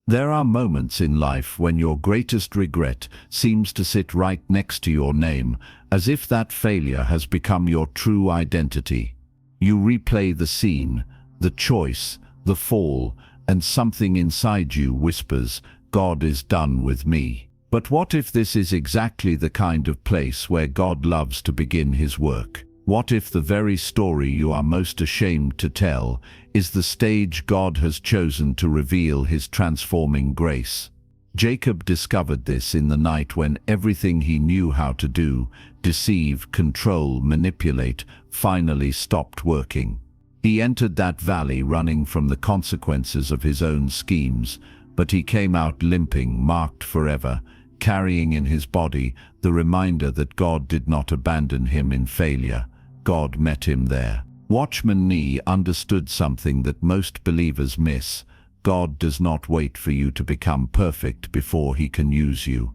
There are moments in life when your greatest regret seems to sit right next to your name, as if that failure has become your true identity. You replay the scene, the choice, the fall, and something inside you whispers, "God is done with me." But what if this is exactly the kind of place where God loves to begin his work? What if the very story you are most ashamed to tell is the stage God has chosen to reveal his transforming grace? Jacob discovered this in the night when everything he knew how to do, deceive, control, manipulate, finally stopped working. He entered that valley running from the consequences of his own schemes, but he came out limping, marked forever, carrying in his body the reminder that God did not abandon him in failure. God met him there. Watchman Nee understood something that most believers miss. God does not wait for you to become perfect before he can use you.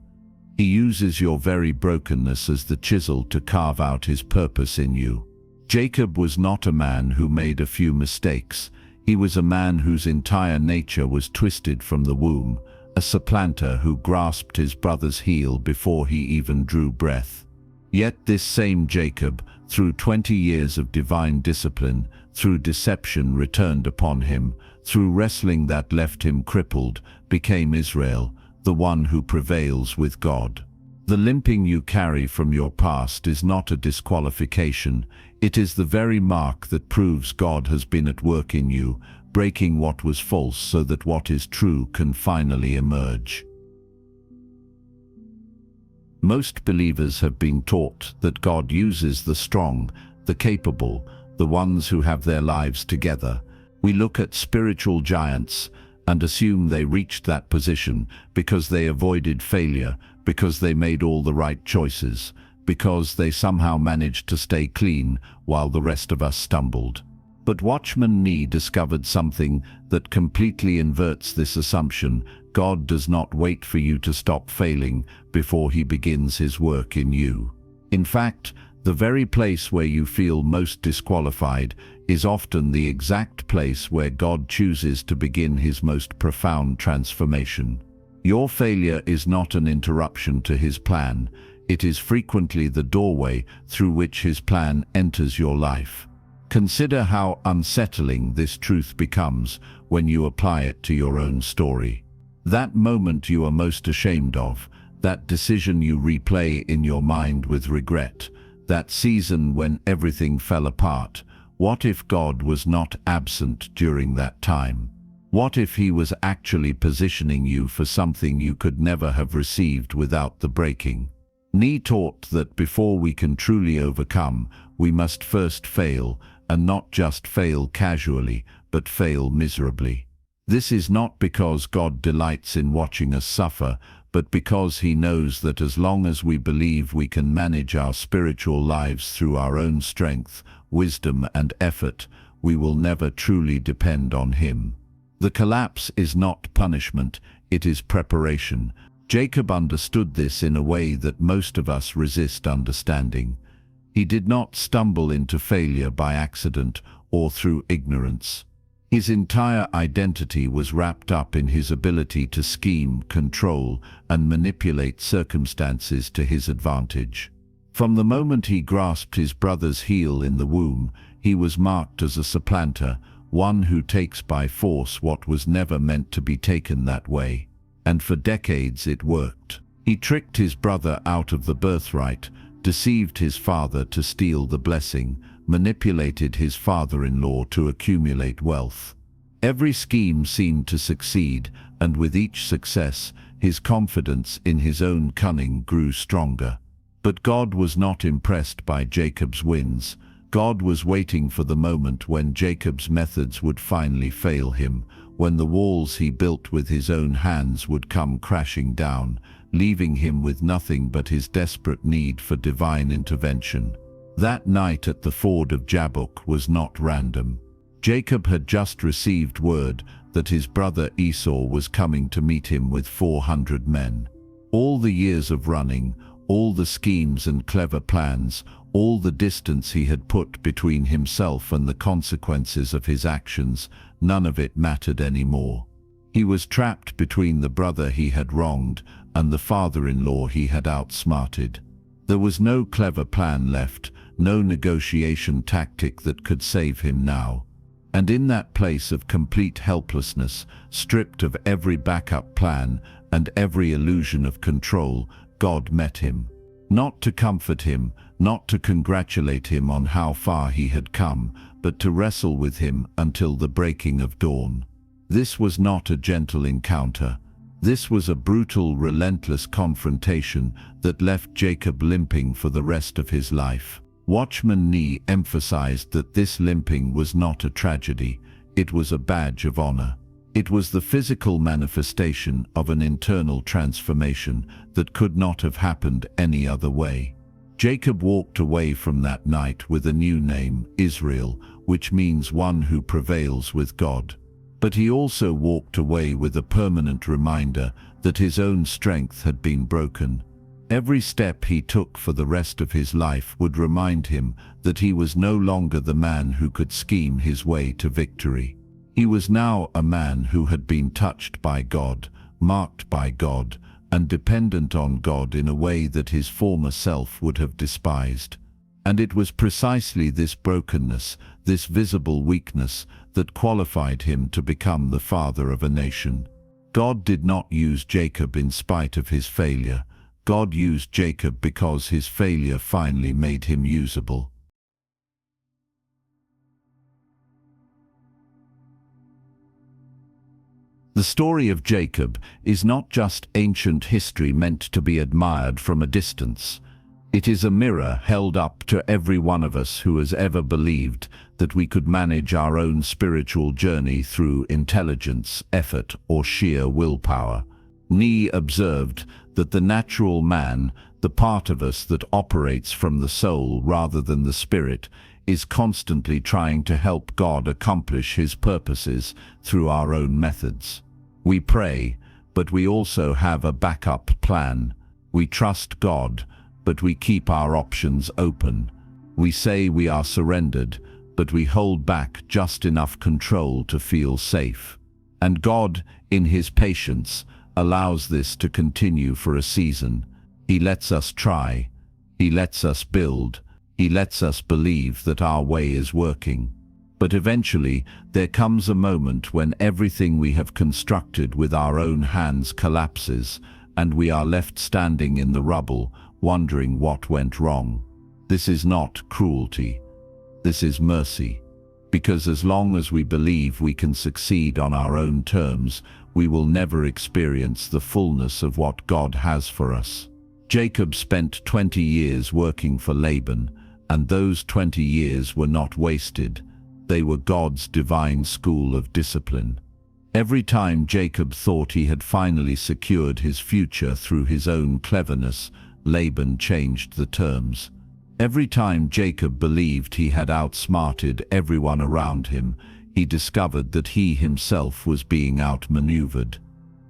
He uses your very brokenness as the chisel to carve out his purpose in you. Jacob was not a man who made a few mistakes. He was a man whose entire nature was twisted from the womb, a supplanter who grasped his brother's heel before he even drew breath. Yet this same Jacob, through 20 years of divine discipline, through deception returned upon him, through wrestling that left him crippled, became Israel, the one who prevails with God. The limping you carry from your past is not a disqualification. It is the very mark that proves God has been at work in you, breaking what was false so that what is true can finally emerge. Most believers have been taught that God uses the strong, the capable, the ones who have their lives together. We look at spiritual giants and assume they reached that position because they avoided failure, because they made all the right choices, because they somehow managed to stay clean while the rest of us stumbled. But Watchman Nee discovered something that completely inverts this assumption. God does not wait for you to stop failing before he begins his work in you. In fact, the very place where you feel most disqualified is often the exact place where God chooses to begin his most profound transformation. Your failure is not an interruption to his plan. It is frequently the doorway through which his plan enters your life. Consider how unsettling this truth becomes when you apply it to your own story. That moment you are most ashamed of, that decision you replay in your mind with regret, that season when everything fell apart, what if God was not absent during that time? What if he was actually positioning you for something you could never have received without the breaking? Nee taught that before we can truly overcome, we must first fail, and not just fail casually, but fail miserably. This is not because God delights in watching us suffer, but because he knows that as long as we believe we can manage our spiritual lives through our own strength, wisdom, and effort, we will never truly depend on him. The collapse is not punishment, it is preparation. Jacob understood this in a way that most of us resist understanding. He did not stumble into failure by accident or through ignorance. His entire identity was wrapped up in his ability to scheme, control, and manipulate circumstances to his advantage. From the moment he grasped his brother's heel in the womb, he was marked as a supplanter, one who takes by force what was never meant to be taken that way. And for decades it worked. He tricked his brother out of the birthright, deceived his father to steal the blessing, manipulated his father-in-law to accumulate wealth. Every scheme seemed to succeed, and with each success, his confidence in his own cunning grew stronger. But God was not impressed by Jacob's wins. God was waiting for the moment when Jacob's methods would finally fail him, when the walls he built with his own hands would come crashing down, leaving him with nothing but his desperate need for divine intervention. That night at the ford of Jabbok was not random. Jacob had just received word that his brother Esau was coming to meet him with 400 men. All the years of running, all the schemes and clever plans, all the distance he had put between himself and the consequences of his actions, none of it mattered anymore. He was trapped between the brother he had wronged and the father-in-law he had outsmarted. There was no clever plan left, no negotiation tactic that could save him now. And in that place of complete helplessness, stripped of every backup plan and every illusion of control, God met him. Not to comfort him, not to congratulate him on how far he had come, but to wrestle with him until the breaking of dawn. This was not a gentle encounter. This was a brutal, relentless confrontation that left Jacob limping for the rest of his life. Watchman Nee emphasized that this limping was not a tragedy, it was a badge of honor. It was the physical manifestation of an internal transformation that could not have happened any other way. Jacob walked away from that night with a new name, Israel, which means one who prevails with God. But he also walked away with a permanent reminder that his own strength had been broken. Every step he took for the rest of his life would remind him that he was no longer the man who could scheme his way to victory. He was now a man who had been touched by God, marked by God, and dependent on God in a way that his former self would have despised. And it was precisely this brokenness, this visible weakness, that qualified him to become the father of a nation. God did not use Jacob in spite of his failure. God used Jacob because his failure finally made him usable. The story of Jacob is not just ancient history meant to be admired from a distance. It is a mirror held up to every one of us who has ever believed that we could manage our own spiritual journey through intelligence, effort, or sheer willpower. Nee observed that the natural man, the part of us that operates from the soul rather than the spirit, is constantly trying to help God accomplish his purposes through our own methods. We pray, but we also have a backup plan. We trust God, but we keep our options open. We say we are surrendered, but we hold back just enough control to feel safe. And God, in his patience, allows this to continue for a season. He lets us try. He lets us build. He lets us believe that our way is working. But eventually, there comes a moment when everything we have constructed with our own hands collapses, and we are left standing in the rubble, wondering what went wrong. This is not cruelty. This is mercy. Because as long as we believe we can succeed on our own terms, we will never experience the fullness of what God has for us. Jacob spent 20 years working for Laban, and those 20 years were not wasted. They were God's divine school of discipline. Every time Jacob thought he had finally secured his future through his own cleverness, Laban changed the terms. Every time Jacob believed he had outsmarted everyone around him, he discovered that he himself was being outmaneuvered.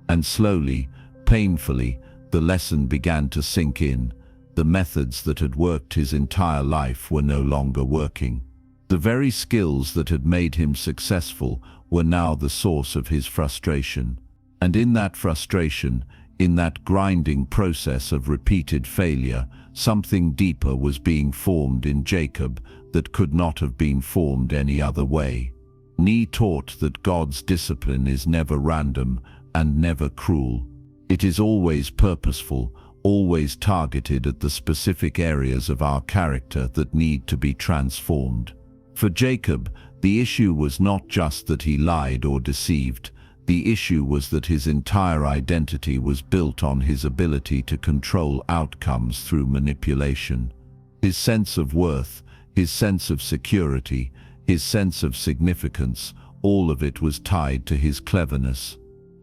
And slowly, painfully, the lesson began to sink in. The methods that had worked his entire life were no longer working. The very skills that had made him successful were now the source of his frustration. And in that frustration, in that grinding process of repeated failure, something deeper was being formed in Jacob that could not have been formed any other way. Nee taught that God's discipline is never random and never cruel. It is always purposeful, always targeted at the specific areas of our character that need to be transformed. For Jacob, the issue was not just that he lied or deceived. The issue was that his entire identity was built on his ability to control outcomes through manipulation. His sense of worth, his sense of security, his sense of significance, all of it was tied to his cleverness.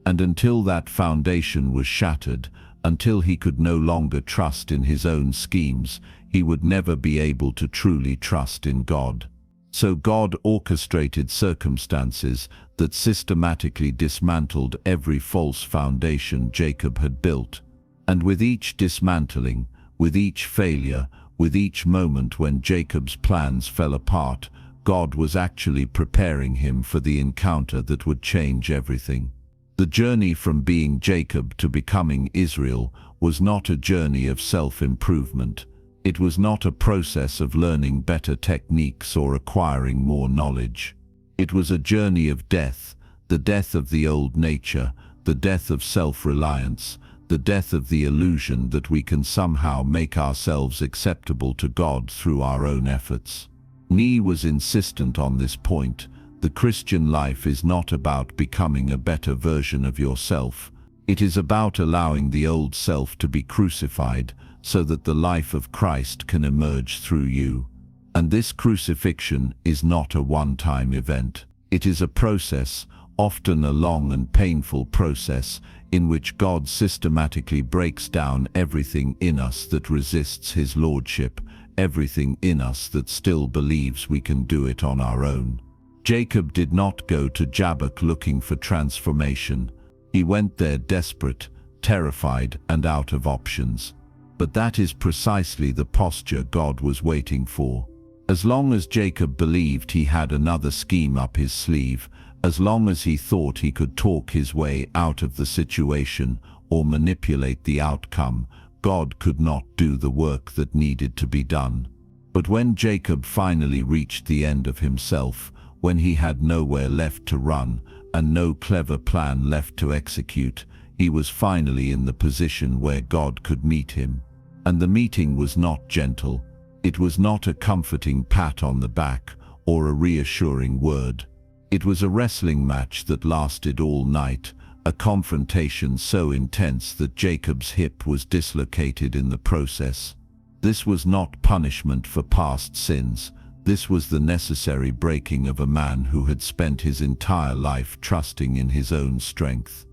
And until that foundation was shattered, until he could no longer trust in his own schemes, he would never be able to truly trust in God. So God orchestrated circumstances that systematically dismantled every false foundation Jacob had built. And with each dismantling, with each failure, with each moment when Jacob's plans fell apart, God was actually preparing him for the encounter that would change everything. The journey from being Jacob to becoming Israel was not a journey of self-improvement. It was not a process of learning better techniques or acquiring more knowledge. It was a journey of death, the death of the old nature, the death of self-reliance, the death of the illusion that we can somehow make ourselves acceptable to God through our own efforts. Nee was insistent on this point. The Christian life is not about becoming a better version of yourself. It is about allowing the old self to be crucified so that the life of Christ can emerge through you. And this crucifixion is not a one-time event. It is a process, often a long and painful process, in which God systematically breaks down everything in us that resists His lordship, everything in us that still believes we can do it on our own. Jacob did not go to Jabbok looking for transformation. He went there desperate, terrified, and out of options. But that is precisely the posture God was waiting for. As long as Jacob believed he had another scheme up his sleeve, as long as he thought he could talk his way out of the situation or manipulate the outcome, God could not do the work that needed to be done. But when Jacob finally reached the end of himself, when he had nowhere left to run and no clever plan left to execute, he was finally in the position where God could meet him. And the meeting was not gentle. It was not a comforting pat on the back or a reassuring word. It was a wrestling match that lasted all night, a confrontation so intense that Jacob's hip was dislocated in the process. This was not punishment for past sins. This was the necessary breaking of a man who had spent his entire life trusting in his own strength.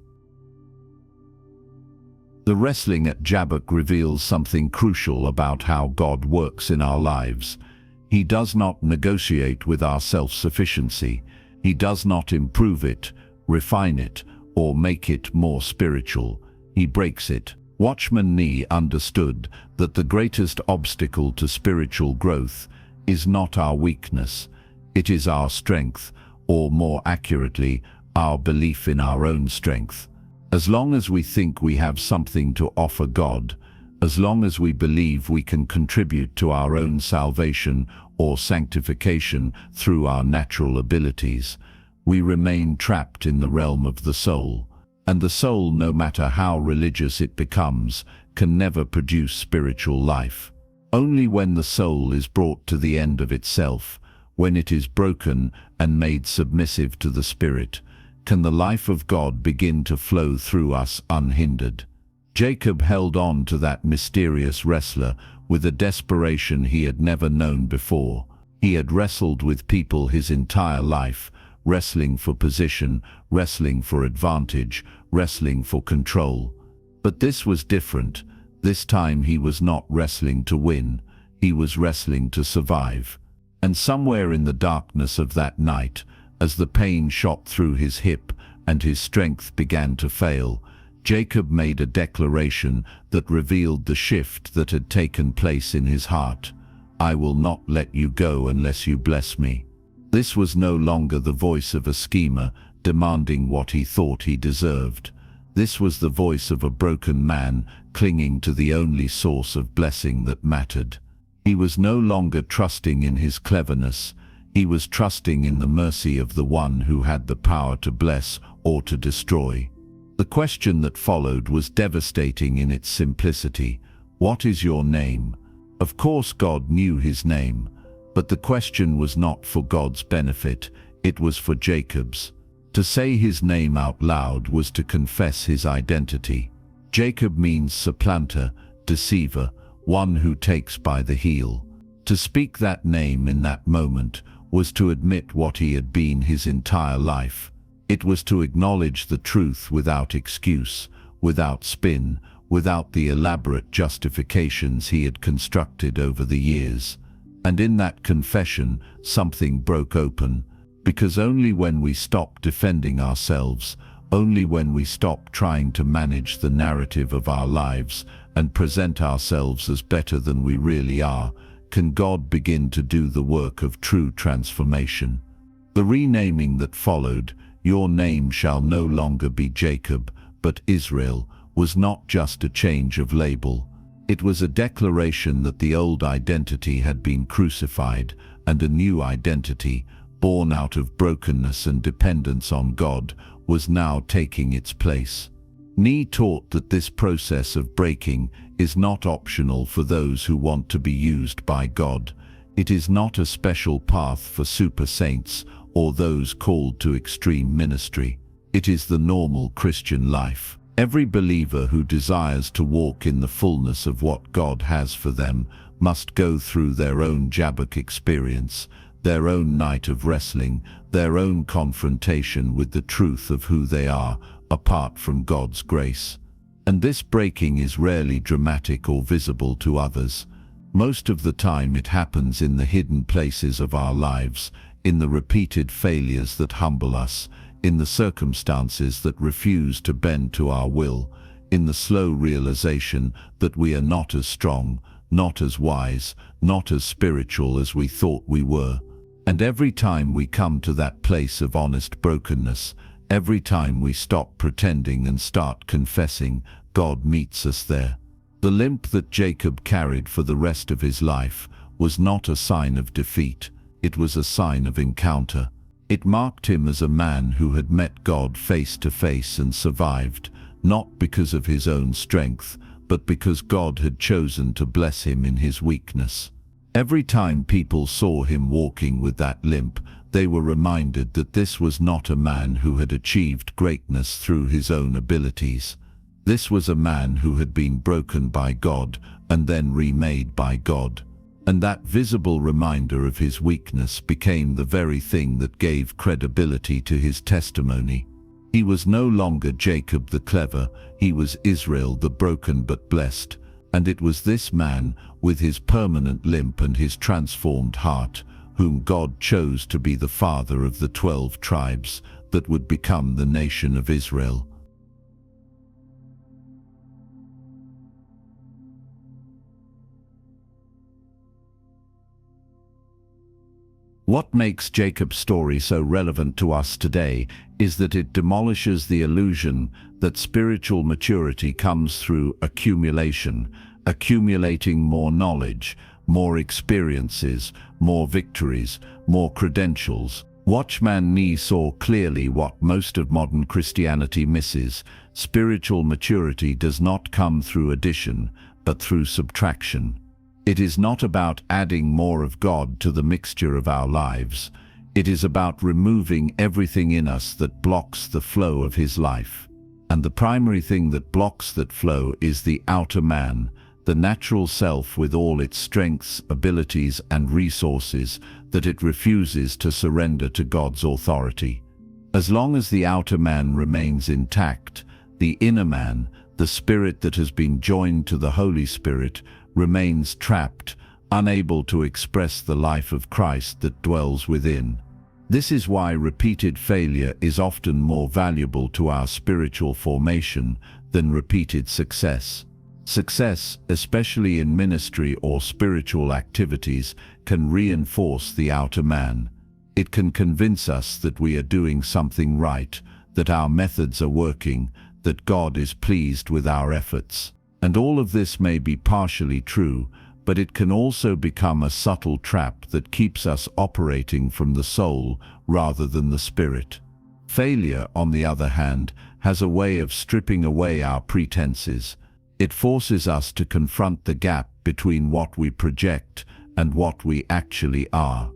The wrestling at Jabbok reveals something crucial about how God works in our lives. He does not negotiate with our self-sufficiency. He does not improve it, refine it, or make it more spiritual. He breaks it. Watchman Nee understood that the greatest obstacle to spiritual growth is not our weakness. It is our strength, or more accurately, our belief in our own strength. As long as we think we have something to offer God, as long as we believe we can contribute to our own salvation or sanctification through our natural abilities, we remain trapped in the realm of the soul. And the soul, no matter how religious it becomes, can never produce spiritual life. Only when the soul is brought to the end of itself, when it is broken and made submissive to the Spirit, can the life of God begin to flow through us unhindered. Jacob held on to that mysterious wrestler with a desperation he had never known before. He had wrestled with people his entire life, wrestling for position, wrestling for advantage, wrestling for control. But this was different. This time he was not wrestling to win. He was wrestling to survive. And somewhere in the darkness of that night, as the pain shot through his hip and his strength began to fail, Jacob made a declaration that revealed the shift that had taken place in his heart. "I will not let you go unless you bless me." This was no longer the voice of a schemer demanding what he thought he deserved. This was the voice of a broken man clinging to the only source of blessing that mattered. He was no longer trusting in his cleverness. He was trusting in the mercy of the one who had the power to bless or to destroy. The question that followed was devastating in its simplicity. What is your name? Of course God knew his name, but the question was not for God's benefit, it was for Jacob's. To say his name out loud was to confess his identity. Jacob means supplanter, deceiver, one who takes by the heel. To speak that name in that moment was to admit what he had been his entire life. It was to acknowledge the truth without excuse, without spin, without the elaborate justifications he had constructed over the years. And in that confession, something broke open, because only when we stop defending ourselves, only when we stop trying to manage the narrative of our lives and present ourselves as better than we really are, can God begin to do the work of true transformation. The renaming that followed, "Your name shall no longer be Jacob, but Israel," was not just a change of label. It was a declaration that the old identity had been crucified, and a new identity, born out of brokenness and dependence on God, was now taking its place. Nee taught that this process of breaking is not optional for those who want to be used by God. It is not a special path for super saints or those called to extreme ministry. It is the normal Christian life. Every believer who desires to walk in the fullness of what God has for them must go through their own Jabbok experience, their own night of wrestling, their own confrontation with the truth of who they are, apart from God's grace. And this breaking is rarely dramatic or visible to others. Most of the time it happens in the hidden places of our lives, in the repeated failures that humble us, in the circumstances that refuse to bend to our will, in the slow realization that we are not as strong, not as wise, not as spiritual as we thought we were. And every time we come to that place of honest brokenness, every time we stop pretending and start confessing, God meets us there. The limp that Jacob carried for the rest of his life was not a sign of defeat, it was a sign of encounter. It marked him as a man who had met God face to face and survived, not because of his own strength, but because God had chosen to bless him in his weakness. Every time people saw him walking with that limp, they were reminded that this was not a man who had achieved greatness through his own abilities. This was a man who had been broken by God and then remade by God. And that visible reminder of his weakness became the very thing that gave credibility to his testimony. He was no longer Jacob the clever, he was Israel the broken but blessed. And it was this man, with his permanent limp and his transformed heart, whom God chose to be the father of the 12 tribes that would become the nation of Israel. What makes Jacob's story so relevant to us today is that it demolishes the illusion that spiritual maturity comes through accumulation, accumulating more knowledge, more experiences, more victories, more credentials. Watchman Nee saw clearly what most of modern Christianity misses. Spiritual maturity does not come through addition, but through subtraction. It is not about adding more of God to the mixture of our lives. It is about removing everything in us that blocks the flow of His life. And the primary thing that blocks that flow is the outer man, the natural self with all its strengths, abilities, and resources that it refuses to surrender to God's authority. As long as the outer man remains intact, the inner man, the spirit that has been joined to the Holy Spirit, remains trapped, unable to express the life of Christ that dwells within. This is why repeated failure is often more valuable to our spiritual formation than repeated success. Success, especially in ministry or spiritual activities, can reinforce the outer man. It can convince us that we are doing something right, that our methods are working, that God is pleased with our efforts. And all of this may be partially true, but it can also become a subtle trap that keeps us operating from the soul rather than the spirit. Failure, on the other hand, has a way of stripping away our pretenses. It forces us to confront the gap between what we project and what we actually are.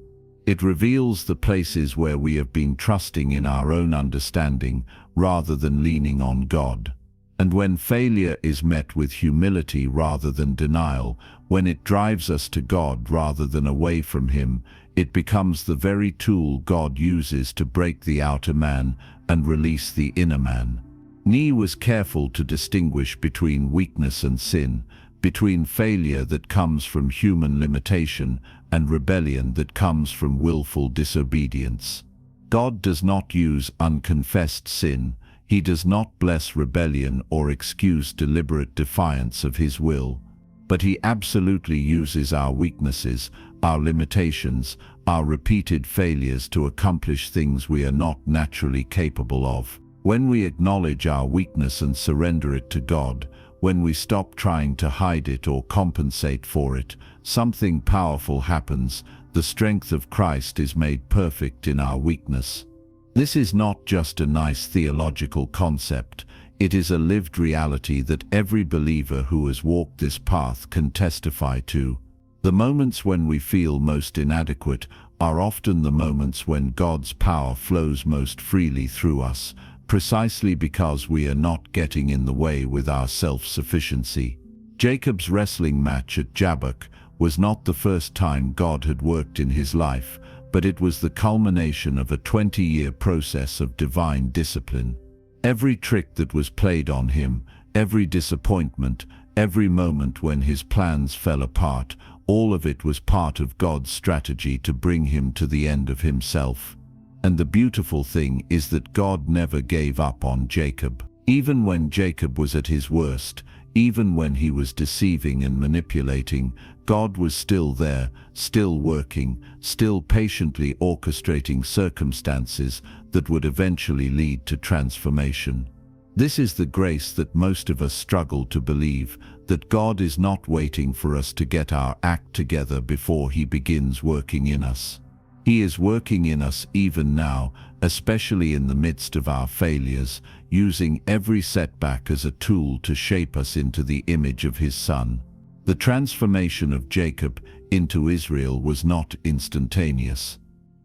It reveals the places where we have been trusting in our own understanding rather than leaning on God. And when failure is met with humility rather than denial, when it drives us to God rather than away from Him, it becomes the very tool God uses to break the outer man and release the inner man. Nee was careful to distinguish between weakness and sin, between failure that comes from human limitation and rebellion that comes from willful disobedience. God does not use unconfessed sin. He does not bless rebellion or excuse deliberate defiance of His will, but He absolutely uses our weaknesses, our limitations, our repeated failures to accomplish things we are not naturally capable of. When we acknowledge our weakness and surrender it to God, when we stop trying to hide it or compensate for it, something powerful happens. The strength of Christ is made perfect in our weakness. This is not just a nice theological concept. It is a lived reality that every believer who has walked this path can testify to. The moments when we feel most inadequate are often the moments when God's power flows most freely through us, precisely because we are not getting in the way with our self-sufficiency. Jacob's wrestling match at Jabbok was not the first time God had worked in his life, but it was the culmination of a 20-year process of divine discipline. Every trick that was played on him, every disappointment, every moment when his plans fell apart, all of it was part of God's strategy to bring him to the end of himself. And the beautiful thing is that God never gave up on Jacob. Even when Jacob was at his worst, even when he was deceiving and manipulating, God was still there, still working, still patiently orchestrating circumstances that would eventually lead to transformation. This is the grace that most of us struggle to believe, that God is not waiting for us to get our act together before He begins working in us. He is working in us even now, especially in the midst of our failures, using every setback as a tool to shape us into the image of His Son. The transformation of Jacob into Israel was not instantaneous.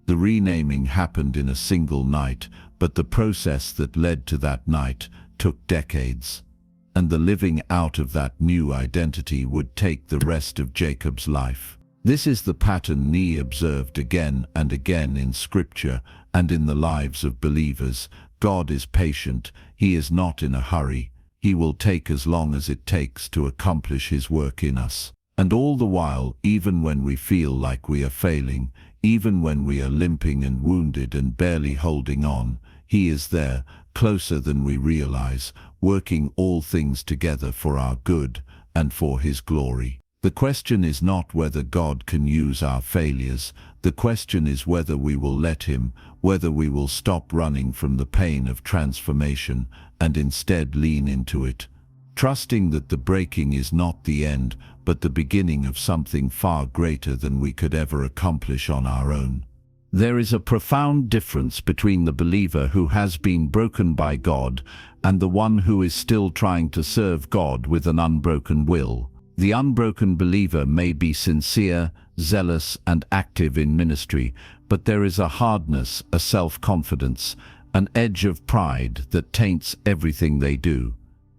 The renaming happened in a single night, but the process that led to that night took decades. And the living out of that new identity would take the rest of Jacob's life. This is the pattern Nee observed again and again in Scripture and in the lives of believers. God is patient. He is not in a hurry. He will take as long as it takes to accomplish His work in us. And all the while, even when we feel like we are failing, even when we are limping and wounded and barely holding on, He is there, closer than we realize, working all things together for our good and for His glory. The question is not whether God can use our failures. The question is whether we will let Him, whether we will stop running from the pain of transformation and instead lean into it, trusting that the breaking is not the end, but the beginning of something far greater than we could ever accomplish on our own. There is a profound difference between the believer who has been broken by God and the one who is still trying to serve God with an unbroken will. The unbroken believer may be sincere, zealous, and active in ministry, but there is a hardness, a self-confidence, an edge of pride that taints everything they do.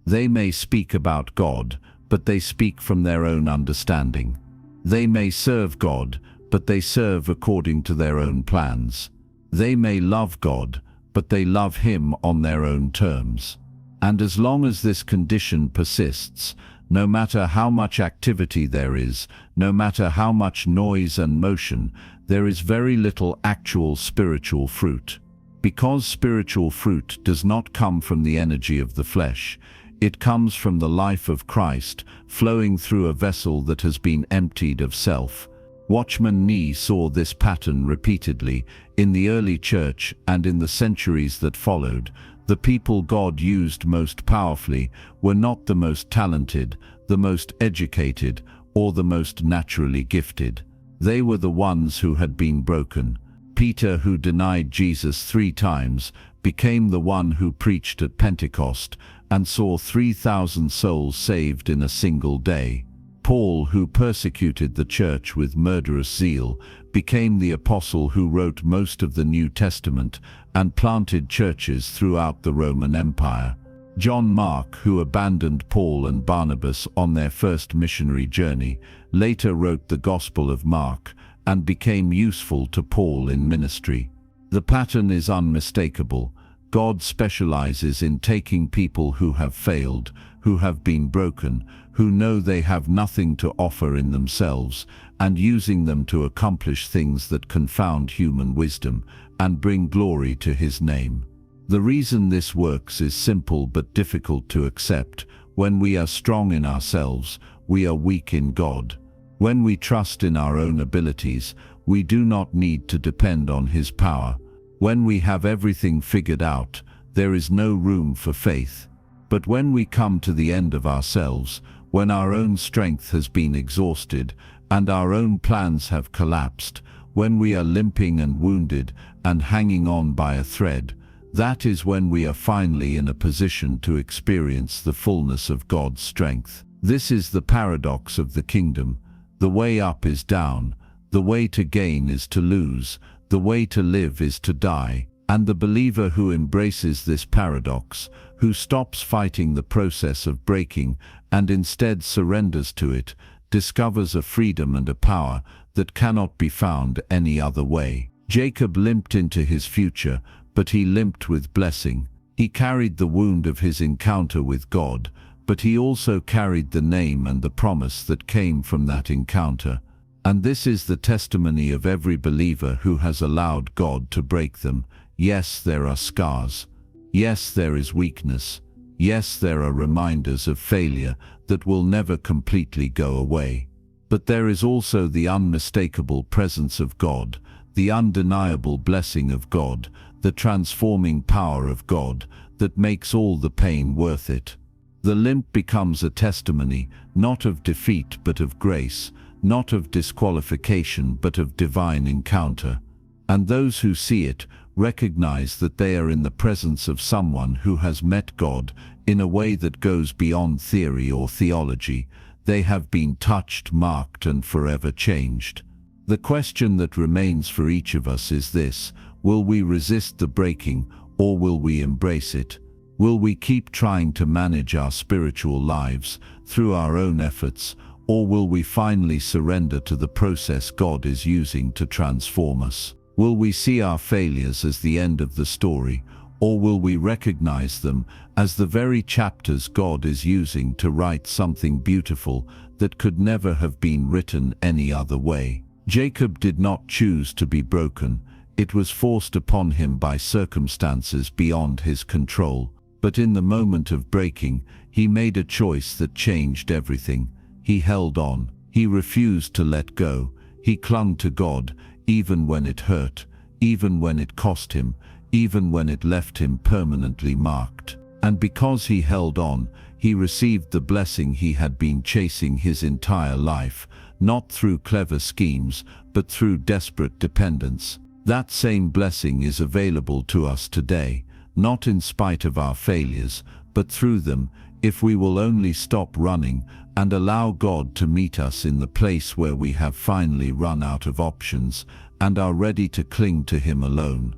They may speak about God, but they speak from their own understanding. They may serve God, but they serve according to their own plans. They may love God, but they love Him on their own terms. And as long as this condition persists, no matter how much activity there is, no matter how much noise and motion, there is very little actual spiritual fruit. Because spiritual fruit does not come from the energy of the flesh, it comes from the life of Christ, flowing through a vessel that has been emptied of self. Watchman Nee saw this pattern repeatedly in the early church and in the centuries that followed. The people God used most powerfully were not the most talented, the most educated, or the most naturally gifted. They were the ones who had been broken. Peter, who denied Jesus 3 times, became the one who preached at Pentecost and saw 3,000 souls saved in a single day. Paul, who persecuted the church with murderous zeal, became the apostle who wrote most of the New Testament and planted churches throughout the Roman Empire. John Mark, who abandoned Paul and Barnabas on their first missionary journey, later wrote the Gospel of Mark and became useful to Paul in ministry. The pattern is unmistakable. God specializes in taking people who have failed, who have been broken, who know they have nothing to offer in themselves, and using them to accomplish things that confound human wisdom and bring glory to His name. The reason this works is simple but difficult to accept. When we are strong in ourselves, we are weak in God. When we trust in our own abilities, We do not need to depend on his power. When we have everything figured out, there is no room for faith. But when we come to the end of ourselves, when our own strength has been exhausted and our own plans have collapsed, when we are limping and wounded and hanging on by a thread, that is when we are finally in a position to experience the fullness of God's strength. This is the paradox of the kingdom. The way up is down, the way to gain is to lose, the way to live is to die. And the believer who embraces this paradox, who stops fighting the process of breaking and instead surrenders to it, discovers a freedom and a power that cannot be found any other way. Jacob limped into his future, but he limped with blessing. He carried the wound of his encounter with God, but he also carried the name and the promise that came from that encounter. And this is the testimony of every believer who has allowed God to break them. Yes, there are scars. Yes, there is weakness. Yes, there are reminders of failure that will never completely go away. But there is also the unmistakable presence of God, the undeniable blessing of God, the transforming power of God that makes all the pain worth it. The limp becomes a testimony, not of defeat but of grace, not of disqualification but of divine encounter. And those who see it recognize that they are in the presence of someone who has met God in a way that goes beyond theory or theology. They have been touched, marked, and forever changed. The question that remains for each of us is this: will we resist the breaking, or will we embrace it? Will we keep trying to manage our spiritual lives through our own efforts, or will we finally surrender to the process God is using to transform us? Will we see our failures as the end of the story, or will we recognize them as the very chapters God is using to write something beautiful that could never have been written any other way? Jacob did not choose to be broken. It was forced upon him by circumstances beyond his control. But in the moment of breaking, he made a choice that changed everything. He held on. He refused to let go. He clung to God, even when it hurt, even when it cost him, even when it left him permanently marked. And because he held on, he received the blessing he had been chasing his entire life, not through clever schemes, but through desperate dependence. That same blessing is available to us today, not in spite of our failures, but through them, if we will only stop running and allow God to meet us in the place where we have finally run out of options and are ready to cling to Him alone.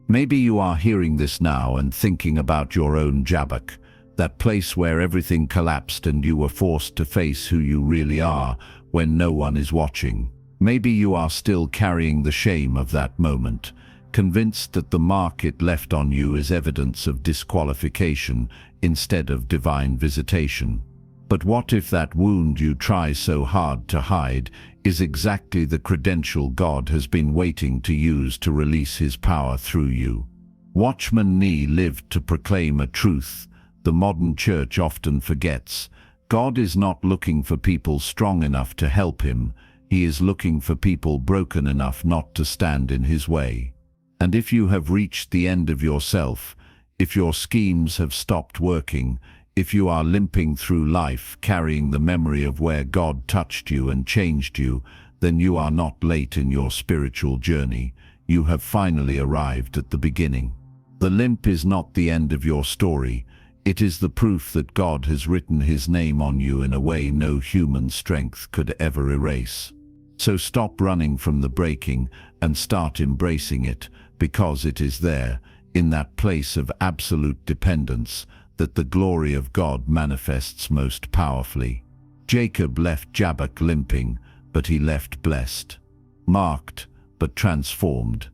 Maybe you are hearing this now and thinking about your own Jabbok, that place where everything collapsed and you were forced to face who you really are when no one is watching. Maybe you are still carrying the shame of that moment, convinced that the mark it left on you is evidence of disqualification instead of divine visitation. But what if that wound you try so hard to hide is exactly the credential God has been waiting to use to release His power through you? Watchman Nee lived to proclaim a truth the modern church often forgets. God is not looking for people strong enough to help Him. He is looking for people broken enough not to stand in His way. And if you have reached the end of yourself, if your schemes have stopped working, if you are limping through life carrying the memory of where God touched you and changed you, then you are not late in your spiritual journey. You have finally arrived at the beginning. The limp is not the end of your story. It is the proof that God has written His name on you in a way no human strength could ever erase. So stop running from the breaking and start embracing it, because it is there, in that place of absolute dependence, that the glory of God manifests most powerfully. Jacob left Jabbok limping, but he left blessed, marked, but transformed,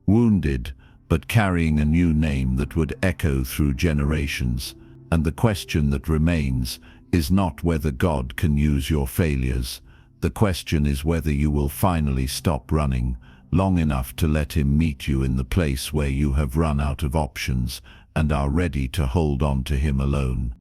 wounded, but carrying a new name that would echo through generations. And the question that remains is not whether God can use your failures. The question is whether you will finally stop running long enough to let Him meet you in the place where you have run out of options and are ready to hold on to Him alone.